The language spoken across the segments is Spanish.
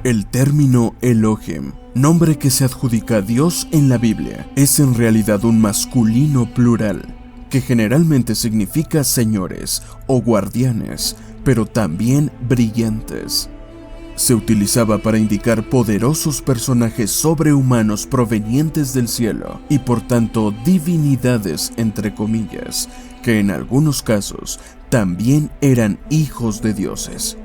El término Elohim, nombre que se adjudica a Dios en la Biblia, es en realidad un masculino plural, que generalmente significa señores o guardianes, pero también brillantes. Se utilizaba para indicar poderosos personajes sobrehumanos provenientes del cielo y por tanto divinidades entre comillas, que en algunos casos también eran hijos de dioses.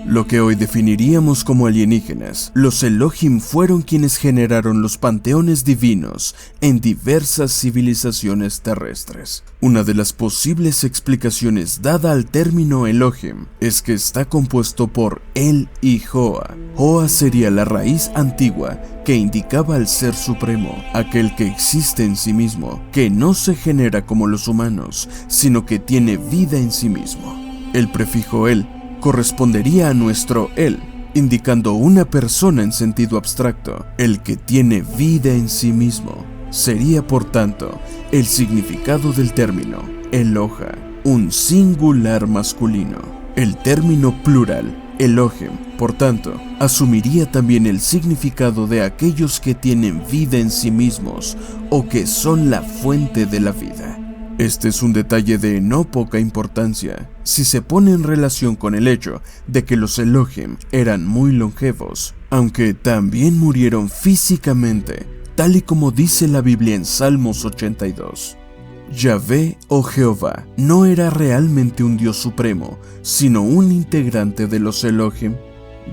Lo que hoy definiríamos como alienígenas, los Elohim fueron quienes generaron los panteones divinos en diversas civilizaciones terrestres. Una de las posibles explicaciones dada al término Elohim es que está compuesto por El y Joa. Joa sería la raíz antigua que indicaba al ser supremo, aquel que existe en sí mismo, que no se genera como los humanos, sino que tiene vida en sí mismo. El prefijo El correspondería a nuestro El, indicando una persona en sentido abstracto, el que tiene vida en sí mismo. Sería, por tanto, el significado del término Eloha, un singular masculino. El término plural, Elohim, por tanto, asumiría también el significado de aquellos que tienen vida en sí mismos o que son la fuente de la vida. Este es un detalle de no poca importancia, si se pone en relación con el hecho de que los Elohim eran muy longevos, aunque también murieron físicamente, tal y como dice la Biblia en Salmos 82. Yahvé o Jehová no era realmente un Dios supremo, sino un integrante de los Elohim.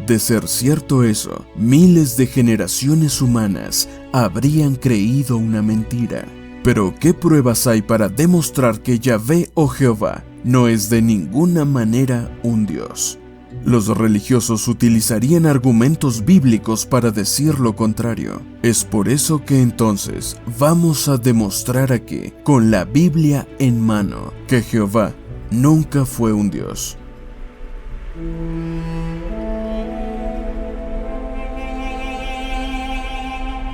De ser cierto eso, miles de generaciones humanas habrían creído una mentira. Pero ¿qué pruebas hay para demostrar que Yahvé o Jehová no es de ninguna manera un Dios? Los religiosos utilizarían argumentos bíblicos para decir lo contrario. Es por eso que entonces vamos a demostrar aquí, con la Biblia en mano, que Jehová nunca fue un Dios.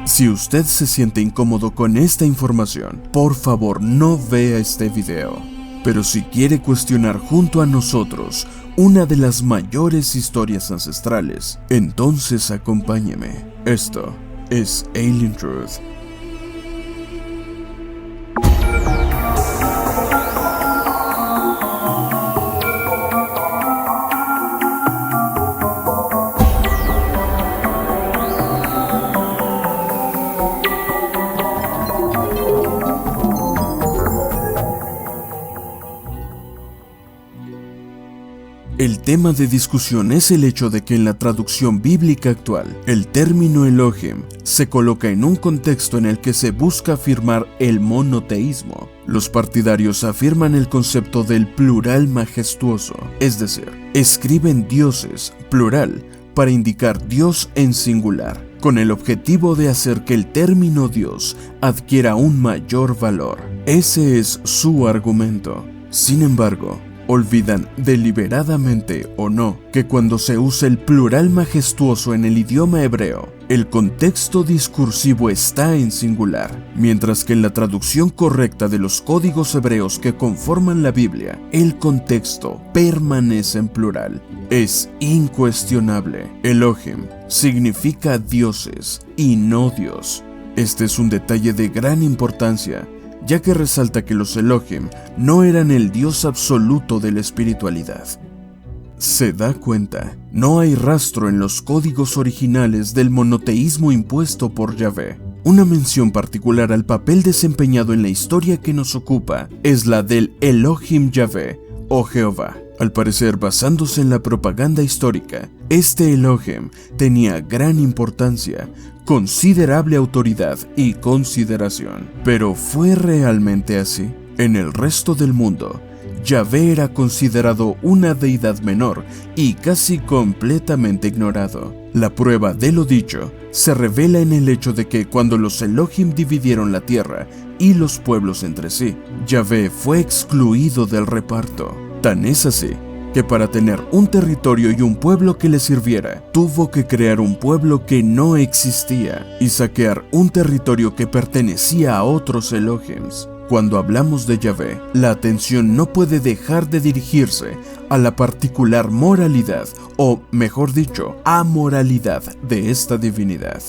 Si usted se siente incómodo con esta información, por favor no vea este video. Pero si quiere cuestionar junto a nosotros una de las mayores historias ancestrales, entonces acompáñeme. Esto es Alien Truth. El tema de discusión es el hecho de que en la traducción bíblica actual, el término Elohim se coloca en un contexto en el que se busca afirmar el monoteísmo. Los partidarios afirman el concepto del plural majestuoso, es decir, escriben dioses, plural, para indicar Dios en singular, con el objetivo de hacer que el término Dios adquiera un mayor valor. Ese es su argumento. Sin embargo, olvidan deliberadamente o no que cuando se usa el plural majestuoso en el idioma hebreo, el contexto discursivo está en singular, mientras que en la traducción correcta de los códigos hebreos que conforman la Biblia, el contexto permanece en plural. Es incuestionable. Elohim significa dioses y no Dios. Este es un detalle de gran importancia, ya que resalta que los Elohim no eran el Dios absoluto de la espiritualidad. Se da cuenta, no hay rastro en los códigos originales del monoteísmo impuesto por Yahvé. Una mención particular al papel desempeñado en la historia que nos ocupa es la del Elohim Yahvé o Jehová. Al parecer, basándose en la propaganda histórica, este Elohim tenía gran importancia, considerable autoridad y consideración. Pero ¿fue realmente así? En el resto del mundo, Yahvé era considerado una deidad menor y casi completamente ignorado. La prueba de lo dicho se revela en el hecho de que cuando los Elohim dividieron la tierra y los pueblos entre sí, Yahvé fue excluido del reparto. Tan es así que para tener un territorio y un pueblo que le sirviera, tuvo que crear un pueblo que no existía y saquear un territorio que pertenecía a otros Elohims. Cuando hablamos de Yahvé, la atención no puede dejar de dirigirse a la particular moralidad, o mejor dicho, amoralidad de esta divinidad.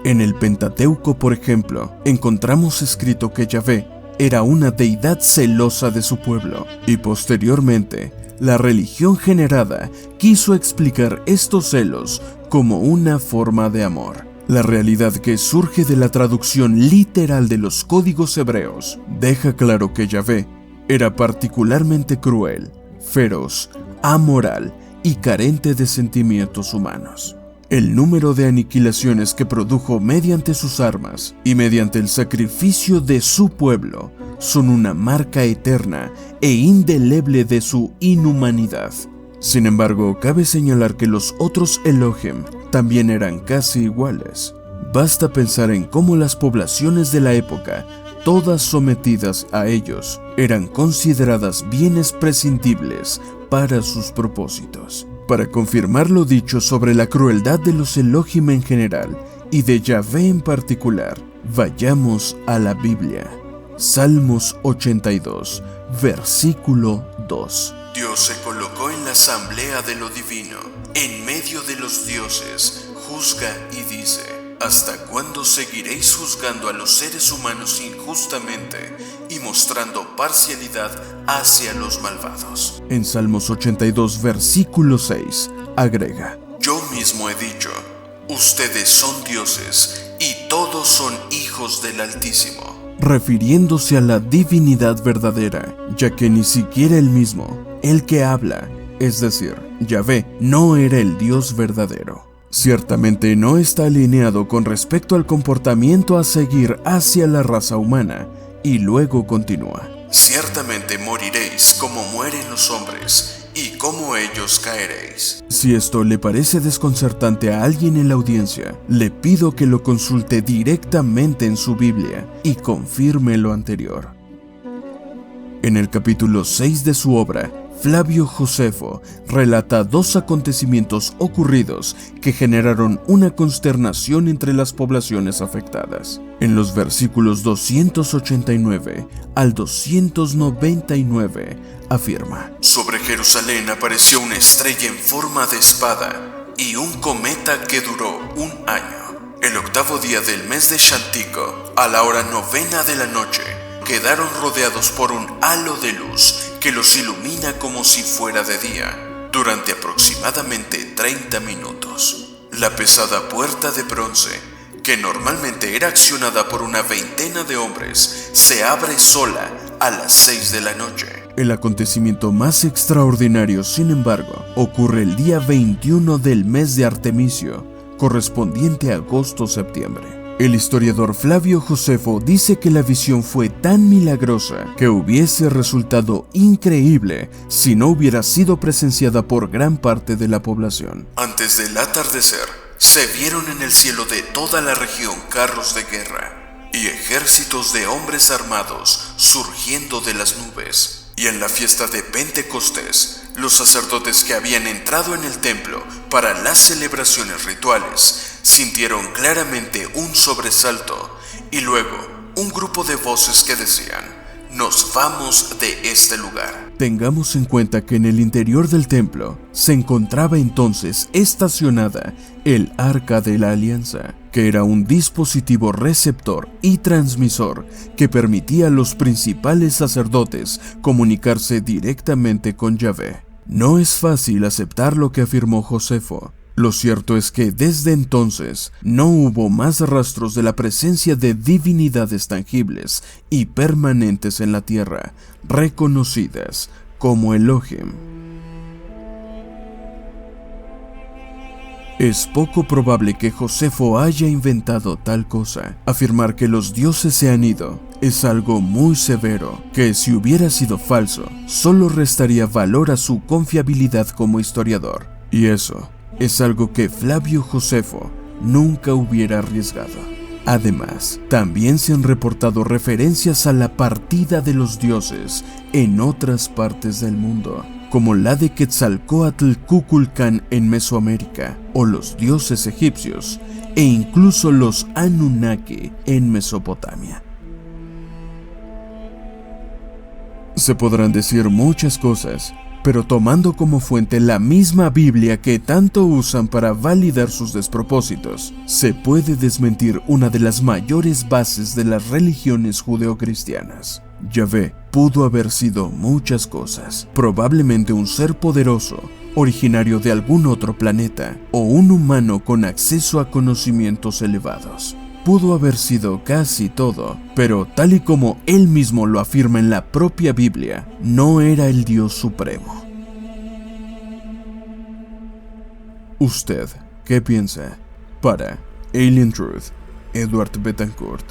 En el Pentateuco, por ejemplo, encontramos escrito que Yahvé era una deidad celosa de su pueblo, y posteriormente, la religión generada quiso explicar estos celos como una forma de amor. La realidad que surge de la traducción literal de los códigos hebreos deja claro que Yahvé era particularmente cruel, feroz, amoral y carente de sentimientos humanos. El número de aniquilaciones que produjo mediante sus armas y mediante el sacrificio de su pueblo son una marca eterna e indeleble de su inhumanidad. Sin embargo, cabe señalar que los otros Elohim también eran casi iguales. Basta pensar en cómo las poblaciones de la época, todas sometidas a ellos, eran consideradas bienes prescindibles para sus propósitos. Para confirmar lo dicho sobre la crueldad de los Elohim en general y de Yahvé en particular, vayamos a la Biblia. Salmos 82, versículo 2. Dios se colocó en la asamblea de lo divino, en medio de los dioses, juzga y dice: ¿hasta cuándo seguiréis juzgando a los seres humanos injustamente y mostrando parcialidad hacia los malvados? En Salmos 82, versículo 6, agrega: yo mismo he dicho, ustedes son dioses y todos son hijos del Altísimo, refiriéndose a la divinidad verdadera, ya que ni siquiera él mismo, el que habla, es decir, Yahvé, no era el Dios verdadero. Ciertamente no está alineado con respecto al comportamiento a seguir hacia la raza humana, y luego continúa: ciertamente moriréis como mueren los hombres, y como ellos caeréis. Si esto le parece desconcertante a alguien en la audiencia, le pido que lo consulte directamente en su Biblia y confirme lo anterior. En el capítulo 6 de su obra, Flavio Josefo relata dos acontecimientos ocurridos que generaron una consternación entre las poblaciones afectadas. En los versículos 289 al 299 afirma: sobre Jerusalén apareció una estrella en forma de espada y un cometa que duró 1 año. El 8º día del mes de Shantico, a la hora 9ª de la noche, quedaron rodeados por un halo de luz que los ilumina como si fuera de día, durante aproximadamente 30 minutos. La pesada puerta de bronce, que normalmente era accionada por una veintena de hombres, se abre sola a las 6 de la noche. El acontecimiento más extraordinario, sin embargo, ocurre el día 21 del mes de Artemisio, correspondiente a agosto-septiembre. El historiador Flavio Josefo dice que la visión fue tan milagrosa que hubiese resultado increíble si no hubiera sido presenciada por gran parte de la población. Antes del atardecer, se vieron en el cielo de toda la región carros de guerra y ejércitos de hombres armados surgiendo de las nubes. Y en la fiesta de Pentecostés, los sacerdotes que habían entrado en el templo para las celebraciones rituales sintieron claramente un sobresalto y luego un grupo de voces que decían: nos vamos de este lugar. Tengamos en cuenta que en el interior del templo se encontraba entonces estacionada el Arca de la Alianza, que era un dispositivo receptor y transmisor que permitía a los principales sacerdotes comunicarse directamente con Yahvé. No es fácil aceptar lo que afirmó Josefo. Lo cierto es que desde entonces no hubo más rastros de la presencia de divinidades tangibles y permanentes en la tierra, reconocidas como Elohim. Es poco probable que Josefo haya inventado tal cosa. Afirmar que los dioses se han ido es algo muy severo, que si hubiera sido falso, solo restaría valor a su confiabilidad como historiador. Y eso es algo que Flavio Josefo nunca hubiera arriesgado. Además, también se han reportado referencias a la partida de los dioses en otras partes del mundo, como la de Quetzalcóatl Kukulcán en Mesoamérica, o los dioses egipcios, e incluso los Anunnaki en Mesopotamia. Se podrán decir muchas cosas, pero tomando como fuente la misma Biblia que tanto usan para validar sus despropósitos, se puede desmentir una de las mayores bases de las religiones judeocristianas. Yahvé pudo haber sido muchas cosas, probablemente un ser poderoso, originario de algún otro planeta, o un humano con acceso a conocimientos elevados. Pudo haber sido casi todo, pero tal y como él mismo lo afirma en la propia Biblia, no era el Dios supremo. ¿Usted qué piensa? Para Alien Truth, Edward Betancourt.